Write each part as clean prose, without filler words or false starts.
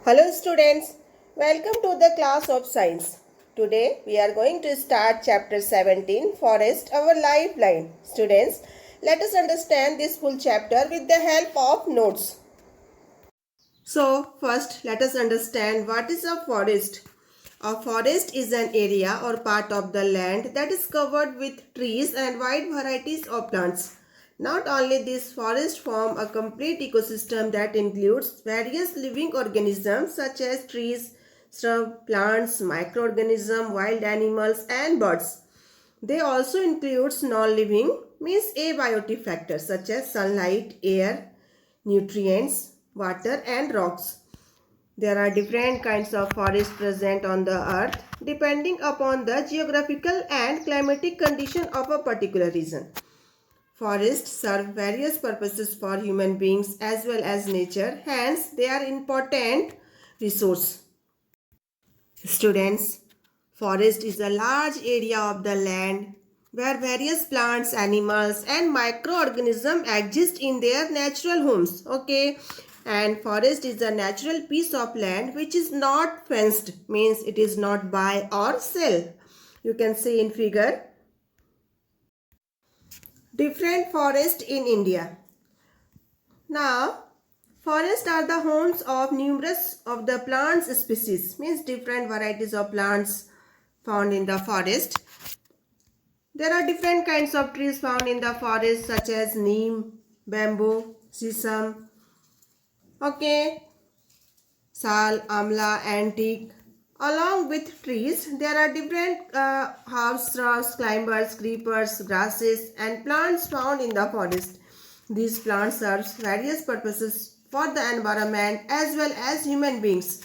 Hello students, welcome to the class of science. Today we are going to start chapter 17, Forest, our lifeline. Students, let us understand this full chapter with the help of notes. So first let us understand what is a forest. A forest is an area or part of the land that is covered with trees and wide varieties of plants. Not only this, forests form a complete ecosystem that includes various living organisms such as trees, shrub, plants, microorganisms, wild animals and birds. They also include non-living means abiotic factors such as sunlight, air, nutrients, water and rocks. There are different kinds of forests present on the earth depending upon the geographical and climatic condition of a particular region. Forests serve various purposes for human beings as well as nature, hence they are important resource. Students, forest is a large area of the land where various plants, animals and microorganisms exist in their natural homes. Okay, and forest is a natural piece of land which is not fenced, means it is not buy or sell. You can see in figure different forests in India. Now, forests are the homes of numerous of the plants species, means different varieties of plants found in the forest. There are different kinds of trees found in the forest such as neem, bamboo, sisam, okay, sal, amla, antique. Along with trees, there are different herbs, shrubs, climbers, creepers, grasses and plants found in the forest. These plants serve various purposes for the environment as well as human beings.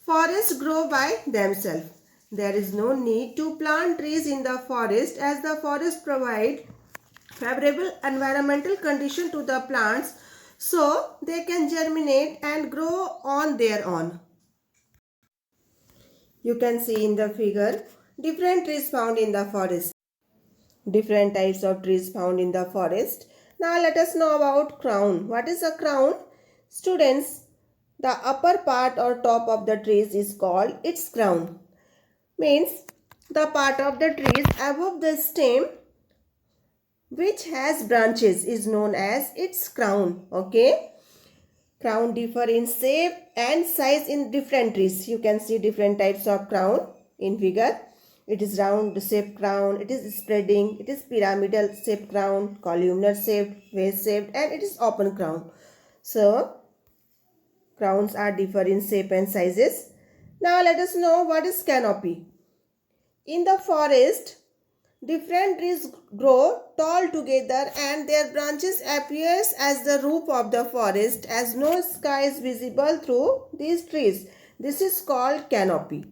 Forests grow by themselves. There is no need to plant trees in the forest as the forest provide favorable environmental condition to the plants so they can germinate and grow on their own. You can see in the figure different trees found in the forest. Different types of trees found in the forest. Now let us know about crown. What is a crown? Students, the upper part or top of the trees is called its crown. Means the part of the trees above the stem which has branches is known as its crown. Okay. Crown differ in shape and size in different trees. You can see different types of crown in figure. It is round shaped crown, it is spreading, it is pyramidal shaped crown, columnar shaped, vase shaped and it is open crown. So, crowns are differ in shape and sizes. Now let us know what is canopy. In the forest, different trees grow tall together and their branches appears as the roof of the forest as no sky is visible through these trees. This is called canopy.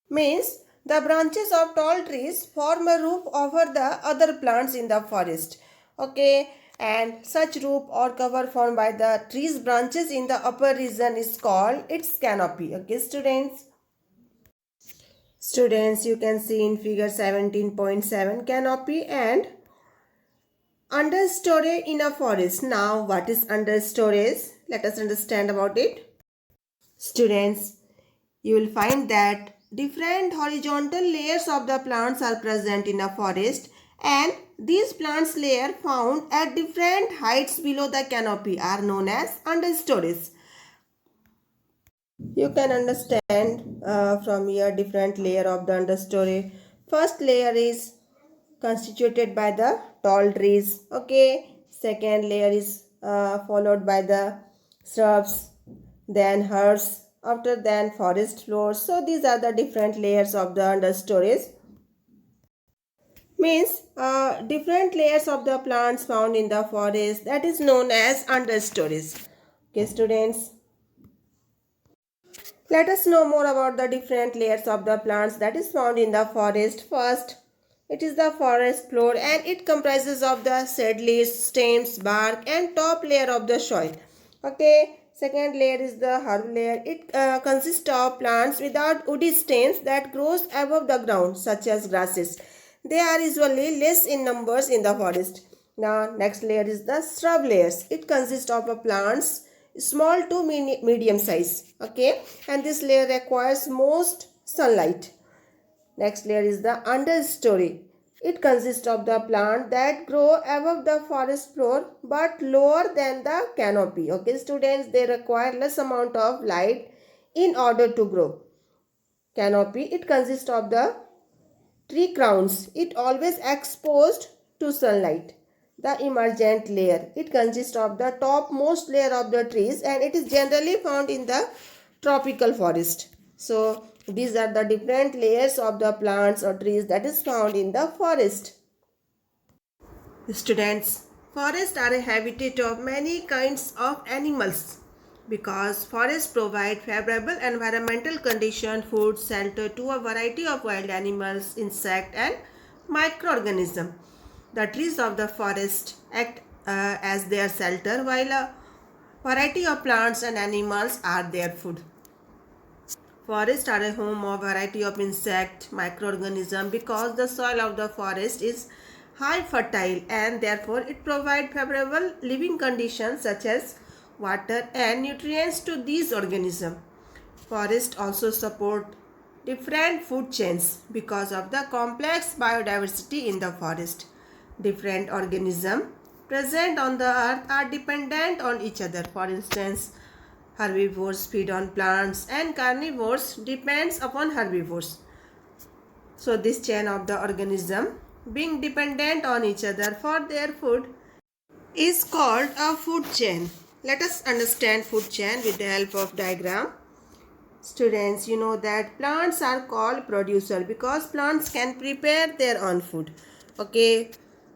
Means the branches of tall trees form a roof over the other plants in the forest. Okay, and such roof or cover formed by the tree's branches in the upper region is called its canopy. Okay, students. Students, you can see in figure 17.7 canopy and understory in a forest. Now, what is understories? Let us understand about it. Students, you will find that different horizontal layers of the plants are present in a forest and these plants layer found at different heights below the canopy are known as understories. You can understand from here different layer of the understory. First layer is constituted by the tall trees. Okay. Second layer is followed by the shrubs, then herbs, after then forest floors. So these are the different layers of the understories. Means different layers of the plants found in the forest, that is known as understories. Okay, students. Let us know more about the different layers of the plants that is found in the forest. First, it is the forest floor and it comprises of the seed leaves, stems, bark and top layer of the soil. Okay. Second layer is the herb layer. It consists of plants without woody stems that grows above the ground such as grasses. They are usually less in numbers in the forest. Now next layer is the shrub layers. It consists of plants small to medium size. Okay, and this layer requires most sunlight. Next layer is the understory. It consists of the plant that grow above the forest floor but lower than the canopy. Okay, students, they require less amount of light in order to grow. Canopy, it consists of the tree crowns. It always exposed to sunlight. The emergent layer, it consists of the topmost layer of the trees and it is generally found in the tropical forest. So these are the different layers of the plants or trees that is found in the forest. Students, forests are a habitat of many kinds of animals because forests provide favorable environmental conditions, food, shelter to a variety of wild animals, insects and microorganisms. The trees of the forest act as their shelter while a variety of plants and animals are their food. Forests are a home of a variety of insect microorganisms because the soil of the forest is high fertile and therefore it provides favorable living conditions such as water and nutrients to these organisms. Forests also support different food chains because of the complex biodiversity in the forest. Different organisms present on the earth are dependent on each other. For instance, herbivores feed on plants and carnivores depends upon herbivores. So this chain of the organism being dependent on each other for their food is called a food chain. Let us understand food chain with the help of diagram. Students, you know that plants are called producer because plants can prepare their own food. Okay,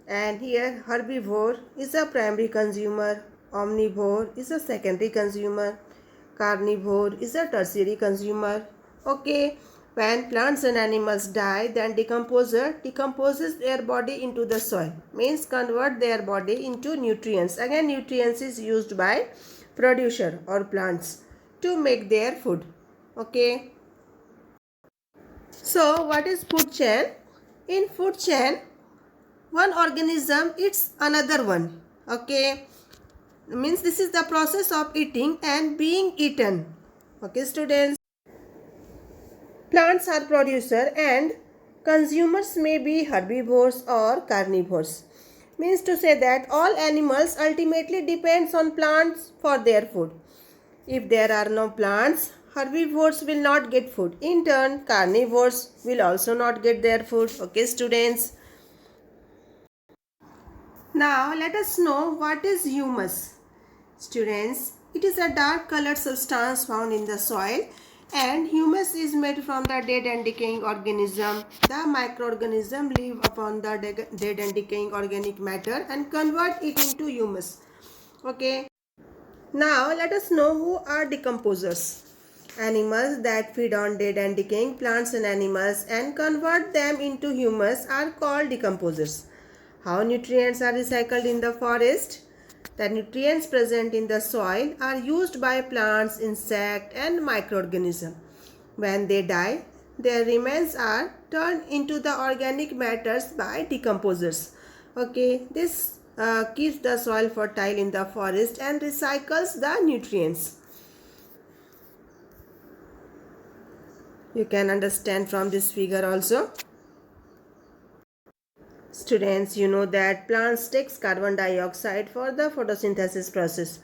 and here herbivore is a primary consumer, omnivore is a secondary consumer, carnivore is a tertiary consumer. Okay, when plants and animals die, then decomposer decomposes their body into the soil, means convert their body into nutrients. Again, nutrients is used by producer or plants to make their food. Okay, so what is food chain? In food chain, one organism eats another one. Okay, means this is the process of eating and being eaten. Okay, students, plants are producer and consumers may be herbivores or carnivores. Means to say that all animals ultimately depends on plants for their food. If there are no plants, herbivores will not get food. In turn, carnivores will also not get their food. Okay, students. Now, let us know what is humus. Students, it is a dark colored substance found in the soil and humus is made from the dead and decaying organism. The microorganism live upon the dead and decaying organic matter and convert it into humus. Okay. Now, let us know who are decomposers. Animals that feed on dead and decaying plants and animals and convert them into humus are called decomposers. How nutrients are recycled in the forest? The nutrients present in the soil are used by plants, insects and microorganisms. When they die, their remains are turned into the organic matters by decomposers. Okay, this keeps the soil fertile in the forest and recycles the nutrients. You can understand from this figure also. Students, you know that plants takes carbon dioxide for the photosynthesis process.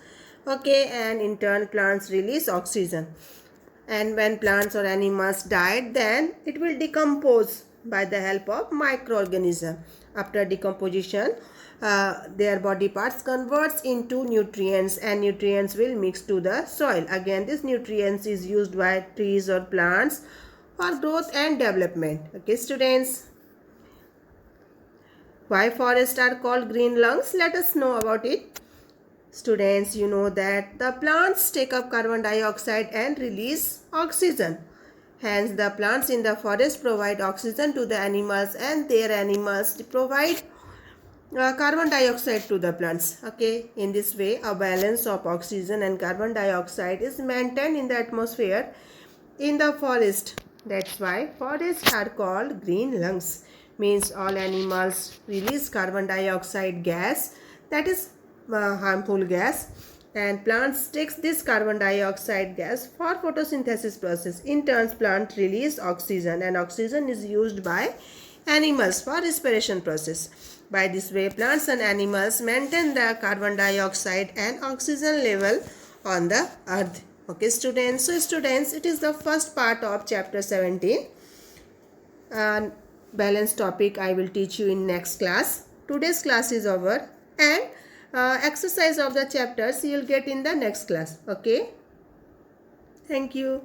Okay, and in turn plants release oxygen. And when plants or animals died, then it will decompose by the help of microorganism. After decomposition, their body parts converts into nutrients and nutrients will mix to the soil. Again, this nutrients is used by trees or plants for growth and development. Okay, students. Why forests are called green lungs? Let us know about it. Students, you know that the plants take up carbon dioxide and release oxygen. Hence, the plants in the forest provide oxygen to the animals and their animals provide carbon dioxide to the plants. Okay, in this way, a balance of oxygen and carbon dioxide is maintained in the atmosphere in the forest. That's why forests are called green lungs. Means all animals release carbon dioxide gas, that is harmful gas, and plants takes this carbon dioxide gas for photosynthesis process. In turn, plant release oxygen, and oxygen is used by animals for respiration process. By this way, plants and animals maintain the carbon dioxide and oxygen level on the earth. Okay, students. So, students, it is the first part of chapter 17. And balance topic I will teach you in next class. Today's class is over, and exercise of the chapters you will get in the next class. Okay, thank you.